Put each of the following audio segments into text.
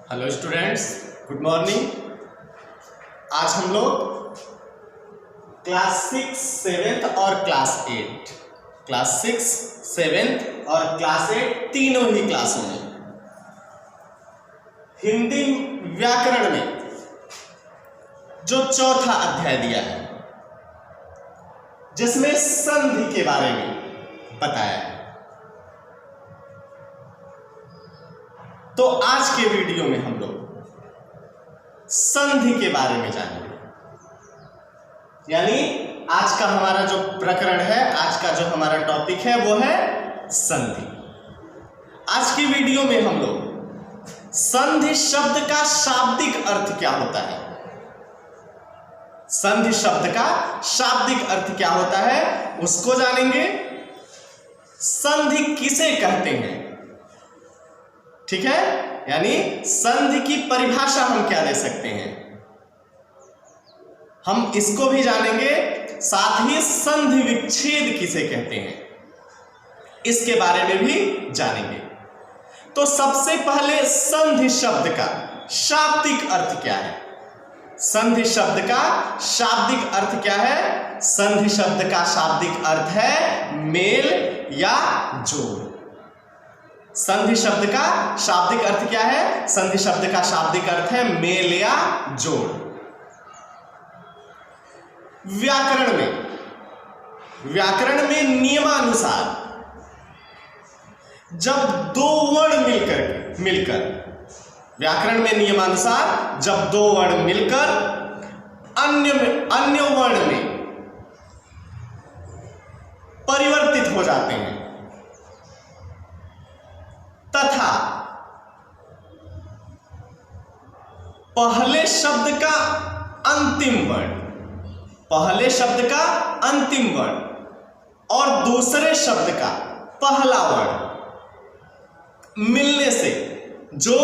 Hello students, good morning. आज हम लोग क्लास 6, 7th और क्लास 6, 7th और क्लास 8 तीनों ही क्लासों में हिंदी व्याकरण में जो चौथा अध्याय दिया है जिसमें संधि के बारे में बताया है। तो आज के वीडियो में हम लोग संधि के बारे में जानेंगे, यानी आज का हमारा जो प्रकरण है, आज का जो हमारा टॉपिक है वो है संधि। आज की वीडियो में हम लोग संधि शब्द का शाब्दिक अर्थ क्या होता है, संधि शब्द का शाब्दिक अर्थ क्या होता है उसको जानेंगे। संधि किसे कहते हैं, ठीक है, यानी संधि की परिभाषा हम क्या दे सकते हैं, हम इसको भी जानेंगे। साथ ही संधि विच्छेद किसे कहते हैं इसके बारे में भी जानेंगे। तो सबसे पहले संधि शब्द का शाब्दिक अर्थ क्या है, संधि शब्द का शाब्दिक अर्थ क्या है। संधि शब्द का शाब्दिक अर्थ है मेल या जोड़। संधि शब्द का शाब्दिक अर्थ क्या है, संधि शब्द का शाब्दिक अर्थ है मेल या जोड़। व्याकरण में नियमानुसार जब दो वर्ण मिलकर व्याकरण में नियमानुसार जब दो वर्ण मिलकर अन्य वर्ण में परिवर्तित हो जाते हैं तथा पहले शब्द का अंतिम वर्ण और दूसरे शब्द का पहला वर्ण मिलने से जो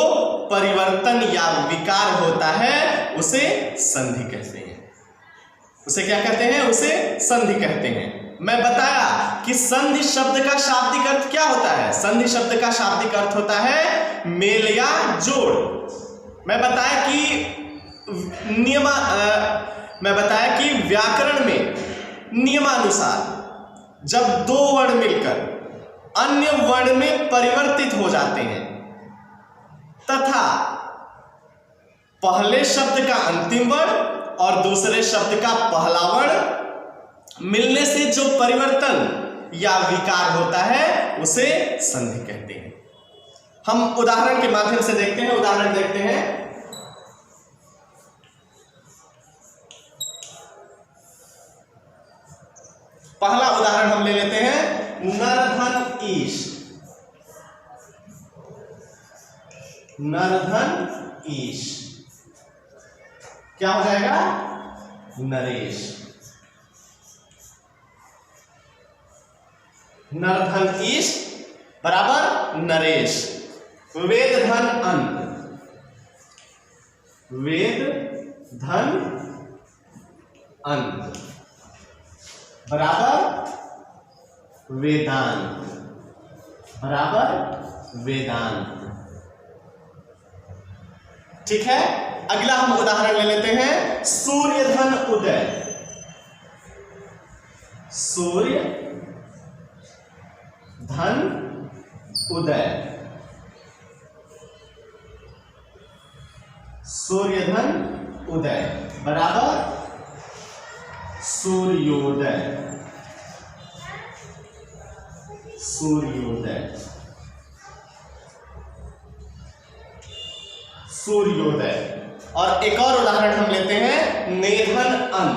परिवर्तन या विकार होता है उसे संधि कहते हैं। उसे क्या कहते हैं, उसे संधि कहते हैं। मैं बताया कि संधि शब्द का शाब्दिक अर्थ क्या होता है, संधि शब्द का शाब्दिक अर्थ होता है मेल या जोड़। मैं बताया कि व्याकरण में नियमानुसार जब दो वर्ण मिलकर अन्य वर्ण में परिवर्तित हो जाते हैं तथा पहले शब्द का अंतिम वर्ण और दूसरे शब्द का पहला वर्ण मिलने से जो परिवर्तन या विकार होता है उसे संधि कहते हैं। हम उदाहरण के माध्यम से देखते हैं, उदाहरण देखते हैं। पहला उदाहरण हम ले लेते हैं, नरधन ईश। नरधन ईश क्या हो जाएगा, नरेश। नरधन ईश बराबर नरेश। वेद धन अंत, वेद धन अंत बराबर वेदांत, बराबर वेदांत। ठीक है, अगला हम उदाहरण ले लेते हैं, सूर्य धन उदय। सूर्य धन उदय, सूर्य धन उदय बराबर सूर्योदय, सूर्योदय, सूर्योदय। और एक और उदाहरण हम लेते हैं, नेधन अन्न।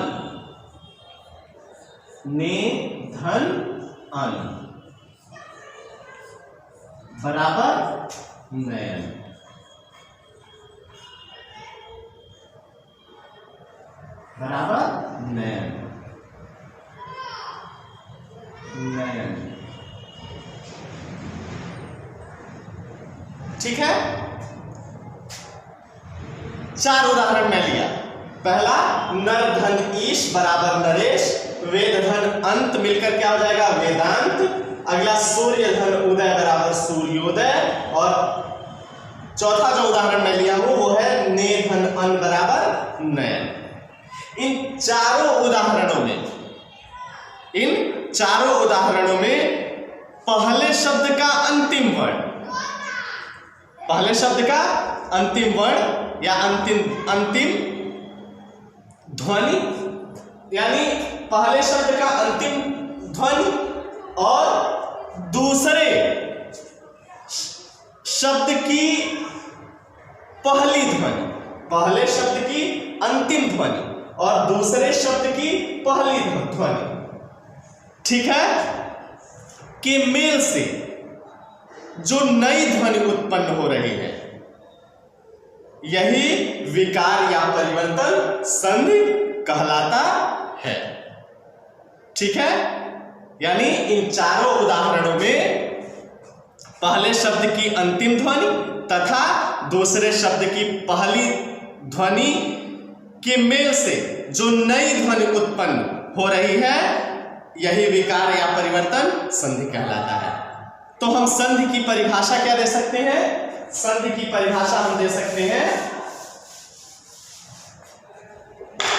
नेधन अन्न बराबर नयन, बराबर नयन, नयन। ठीक है, चार उदाहरण मैं लिया। पहला नरधन ईश बराबर नरेश, वेद धन अंत मिलकर क्या हो जाएगा, वेदांत। अगला सूर्य धन उदय बराबर सूर्योदय, और चौथा जो उदाहरण मैं लिया हूं वो है ने धन अन बराबर नयन। इन चारों उदाहरणों में पहले शब्द का अंतिम वर्ण या अंतिम ध्वनि, यानी पहले शब्द का अंतिम ध्वनि और दूसरे शब्द की पहली ध्वनि, पहले शब्द की अंतिम ध्वनि और दूसरे शब्द की पहली ध्वनि, ठीक है, के मेल से जो नई ध्वनि उत्पन्न हो रही है, यही विकार या परिवर्तन संधि कहलाता है। ठीक है, यानी इन चारों उदाहरणों में पहले शब्द की अंतिम ध्वनि तथा दूसरे शब्द की पहली ध्वनि के मेल से जो नई ध्वनि उत्पन्न हो रही है, यही विकार या परिवर्तन संधि कहलाता है। तो हम संधि की परिभाषा क्या दे सकते हैं? संधि की परिभाषा हम दे सकते हैं,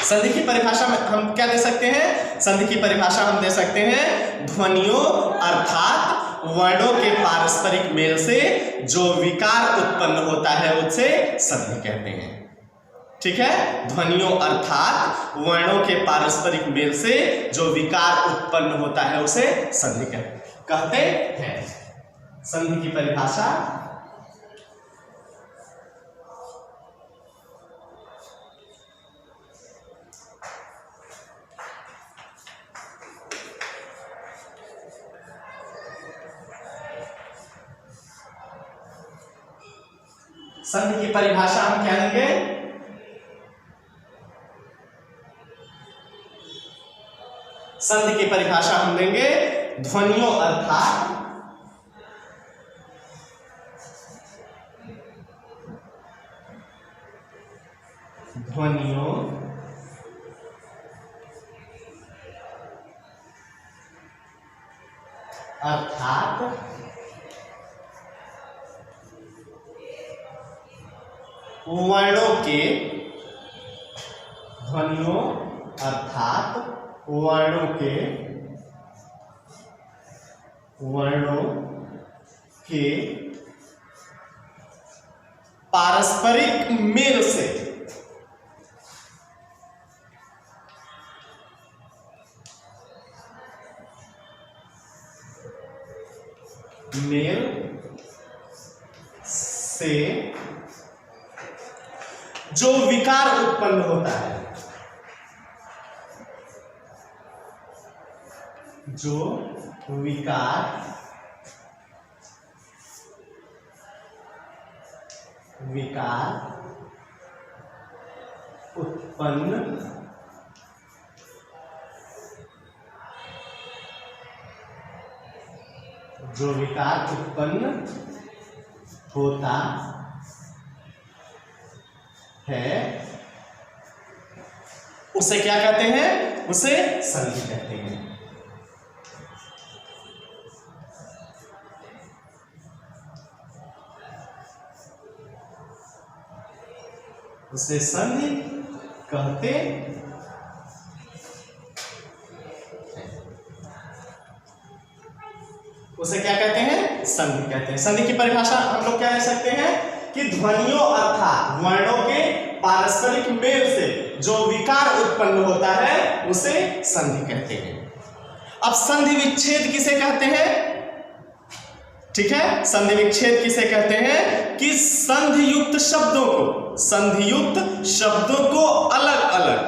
संधि की परिभाषा में हम क्या दे सकते हैं? संधि की परिभाषा हम दे सकते हैं ध्वनियों अर्थात वर्णों के पारस्परिक मेल से जो विकार उत्पन्न होता है उसे संधि कहते हैं। ठीक है, ध्वनियों अर्थात वर्णों के पारस्परिक मेल से जो विकार उत्पन्न होता है उसे संधि कहते हैं। संधि की परिभाषा संधि की परिभाषा हम क्या देंगे? संधि की परिभाषा हम देंगे ध्वनियों अर्थात ध्वनियों अर्थात वर्णों के पारस्परिक मेल से जो विकार उत्पन्न होता है, जो विकार उत्पन्न होता है उसे क्या कहते हैं? उसे संधि कहते हैं। उसे संधि कहते उसे क्या कहते हैं? संधि कहते हैं। संधि की परिभाषा हम लोग क्या दे सकते हैं कि ध्वनियों अर्थात वर्णों के पारस्परिक मेल से जो विकार उत्पन्न होता है उसे संधि कहते हैं। अब संधि विच्छेद किसे कहते हैं? ठीक है, संधि विच्छेद किसे कहते हैं कि संधियुक्त शब्दों को अलग अलग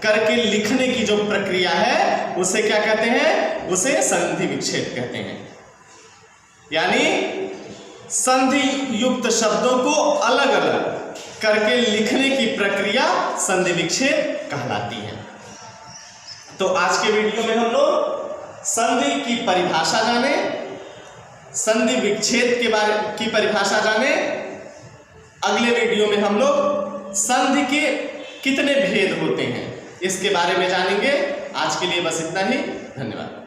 करके लिखने की जो प्रक्रिया है उसे क्या कहते हैं? उसे संधि विच्छेद कहते हैं। यानी संधि युक्त शब्दों को अलग अलग करके लिखने की प्रक्रिया संधि विच्छेद कहलाती है। तो आज के वीडियो में हम लोग संधि की परिभाषा जाने, संधि विच्छेद के बारे की परिभाषा जाने। अगले वीडियो में हम लोग संधि के कितने भेद होते हैं इसके बारे में जानेंगे। आज के लिए बस इतना ही, धन्यवाद।